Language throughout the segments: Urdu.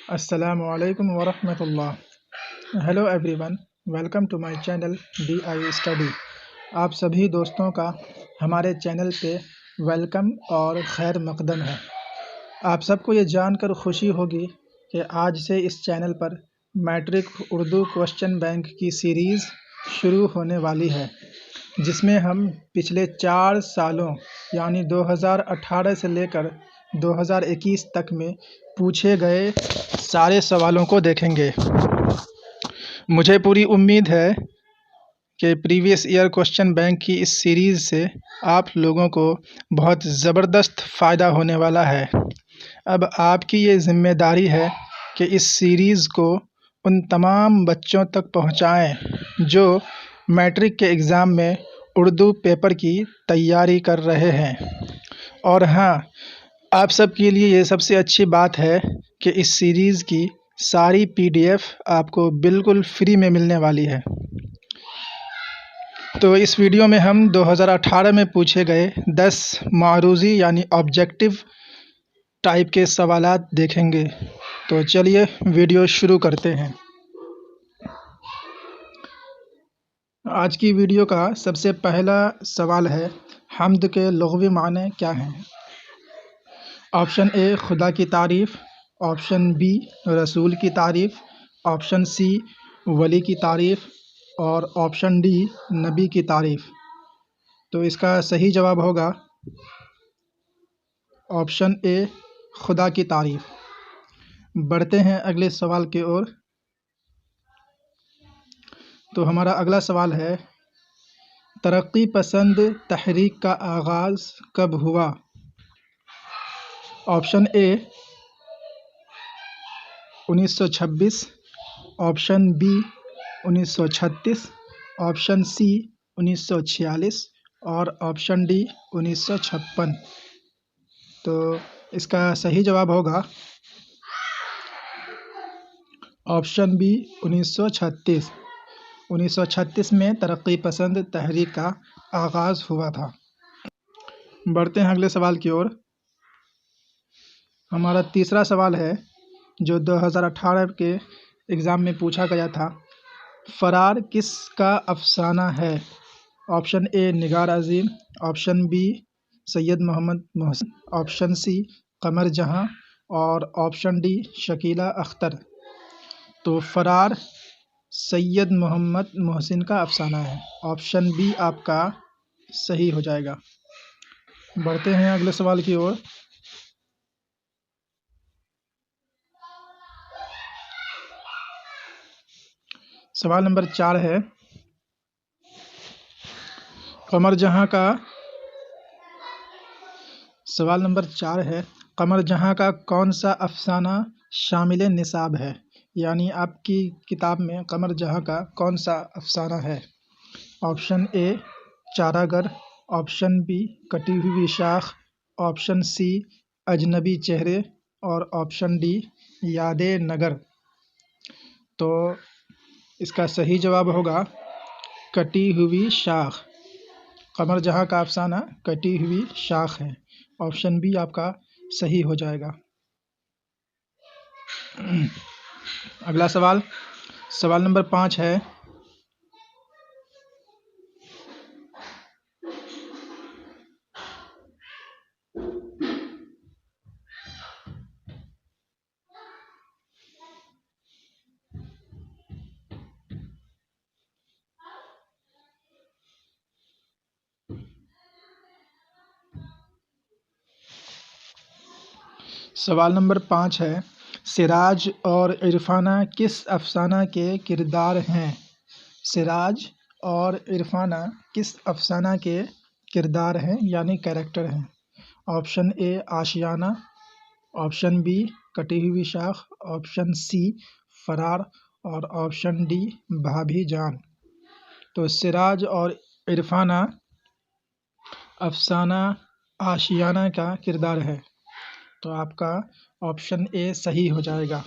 السلام علیکم ورحمۃ اللہ۔ Hello everyone, welcome to my channel DI study. آپ سبھی دوستوں کا ہمارے چینل پہ ویلکم اور خیر مقدم ہے۔ آپ سب کو یہ جان کر خوشی ہوگی کہ آج سے اس چینل پر میٹرک اردو کوشچن بینک کی سیریز شروع ہونے والی ہے، جس میں ہم پچھلے 4 سالوں یعنی 2018 سے لے کر 2021 تک میں پوچھے گئے سارے سوالوں کو دیکھیں گے۔ مجھے پوری امید ہے کہ پریویس ایئر کوشچن بینک کی اس سیریز سے آپ لوگوں کو بہت زبردست فائدہ ہونے والا ہے۔ اب آپ کی یہ ذمہ داری ہے کہ اس سیریز کو ان تمام بچوں تک پہنچائیں جو میٹرک کے ایگزام میں اردو پیپر کی تیاری کر رہے ہیں۔ اور ہاں، آپ سب کے لیے یہ سب سے اچھی بات ہے کہ اس سیریز کی ساری PDF آپ کو بالکل فری میں ملنے والی ہے۔ تو اس ویڈیو میں ہم 2018 میں پوچھے گئے 10 معروضی یعنی آبجیکٹیو ٹائپ کے سوالات دیکھیں گے۔ تو چلیے ویڈیو شروع کرتے ہیں۔ آج کی ویڈیو کا سب سے پہلا سوال ہے، حمد کے لغوی معنی کیا ہیں؟ آپشن اے خدا کی تعریف، آپشن بی رسول کی تعریف، آپشن سی ولی کی تعریف اور آپشن ڈی نبی کی تعریف۔ تو اس کا صحیح جواب ہوگا آپشن اے خدا کی تعریف۔ بڑھتے ہیں اگلے سوال کی اور۔ تو ہمارا اگلا سوال ہے، ترقی پسند تحریک کا آغاز کب ہوا؟ آپشن اے 1926، آپشن بی 1936، آپشن سی 1946 اور آپشن ڈی 1956۔ تو اس کا صحیح جواب ہوگا آپشن بی 1936۔ 1936 میں ترقی پسند تحریک کا آغاز ہوا تھا۔ بڑھتے ہیں اگلے سوال کی اور۔ ہمارا تیسرا سوال ہے جو 2018 کے ایگزام میں پوچھا گیا تھا، فرار کس کا افسانہ ہے؟ آپشن اے نگار عظیم، آپشن بی سید محمد محسن، آپشن سی قمر جہاں اور آپشن ڈی شکیلہ اختر۔ تو فرار سید محمد محسن کا افسانہ ہے۔ آپشن بی آپ کا صحیح ہو جائے گا۔ بڑھتے ہیں اگلے سوال کی اور۔ سوال نمبر 4 ہے، قمر جہاں کا کون سا افسانہ شامل نصاب ہے؟ یعنی آپ کی کتاب میں قمر جہاں کا کون سا افسانہ ہے؟ آپشن اے چارہ گر، آپشن بی کٹی ہوئی شاخ، آپشن سی اجنبی چہرے اور آپشن ڈی یاد نگر۔ تو اس کا صحیح جواب ہوگا کٹی ہوئی شاخ۔ قمر جہاں کا افسانہ کٹی ہوئی شاخ ہے۔ آپشن بی آپ کا صحیح ہو جائے گا۔ اگلا سوال نمبر 5 ہے، سوال نمبر 5 ہے، سراج اور عرفانہ کس افسانہ کے کردار ہیں؟ سراج اور عرفانہ کس افسانہ کے کردار ہیں یعنی کیریکٹر ہیں؟ آپشن اے آشیانہ، آپشن بی کٹی ہوئی شاخ، آپشن سی فرار اور آپشن ڈی بھابھی جان۔ تو سراج اور عرفانہ افسانہ آشیانہ کا کردار ہے۔ تو آپ کا آپشن اے صحیح ہو جائے گا۔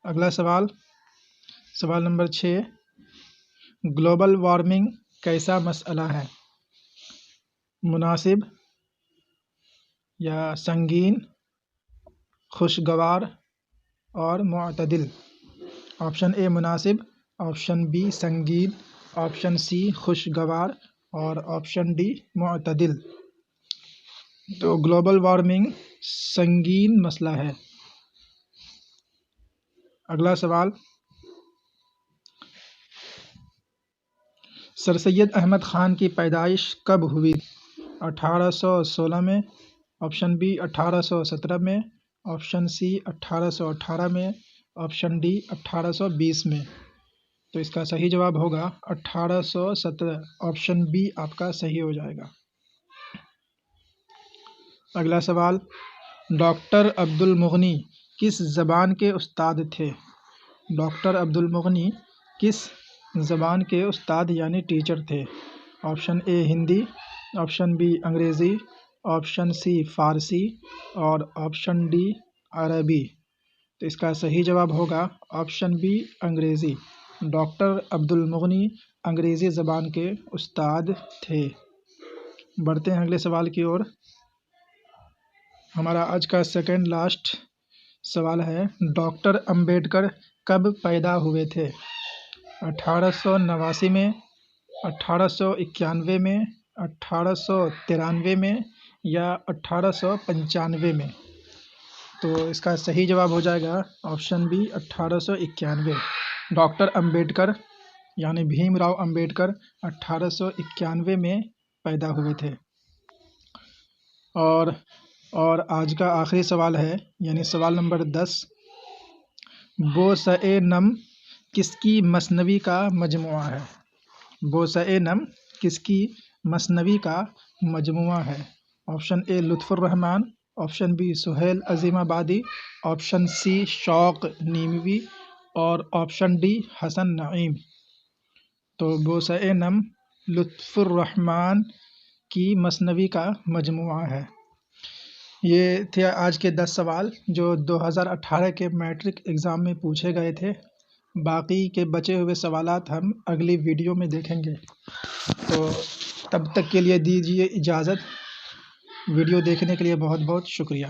اگلا سوال نمبر 6، گلوبل وارمنگ کیسا مسئلہ ہے؟ مناسب یا سنگین خوشگوار اور معتدل. آپشن اے مناسب، آپشن بی سنگین، آپشن سی خوشگوار اور آپشن ڈی معتدل. تو گلوبل وارمنگ سنگین مسئلہ ہے. اگلا سوال، سر سید احمد خان کی پیدائش کب ہوئی؟ 1816 میں، آپشن بی 1817 میں، آپشن سی 1818 میں، آپشن ڈی 1820 میں. تو اس کا صحیح جواب ہوگا 1817. آپشن بی آپ کا صحیح ہو جائے گا. اگلا سوال، ڈاکٹر عبد المغنی کس زبان کے استاد تھے؟ ڈاکٹر عبد المغنی کس زبان کے استاد یعنی ٹیچر تھے؟ آپشن اے ہندی، آپشن بی انگریزی، آپشن سی فارسی اور آپشن ڈی عربی. تو اس کا صحیح جواب ہوگا آپشن بی انگریزی. ڈاکٹر عبد المغنی انگریزی زبان کے استاد تھے. بڑھتے ہیں اگلے سوال کی اور. ہمارا آج کا سیکنڈ لاسٹ سوال ہے، ڈاکٹر امبیڈکر کب پیدا ہوئے تھے؟ 1889 میں، 1891 میں، 1893 میں یا 1895 میں. تو اس کا صحیح جواب ہو جائے گا آپشن بی 1891. ڈاکٹر امبیڈکر یعنی بھیم راؤ امبیڈکر 1891 میں پیدا ہوئے تھے. اور آج کا آخری سوال ہے یعنی سوال نمبر 10، بوسع نم کس کی مثنوی کا مجموعہ ہے؟ بوسع نم کس کی مثنوی کا مجموعہ ہے؟ آپشن اے لطف الرحمن، آپشن بی سہیل عظیم آبادی، آپشن سی شوق نیموی اور آپشن ڈی حسن نعیم. تو بوسع نم لطف الرحمن کی مثنوی کا مجموعہ ہے. یہ تھے آج کے 10 سوال جو 2018 کے میٹرک ایگزام میں پوچھے گئے تھے. باقی کے بچے ہوئے سوالات ہم اگلی ویڈیو میں دیکھیں گے. تو تب تک کے لیے دیجیے اجازت. ویڈیو دیکھنے کے لیے بہت بہت شکریہ.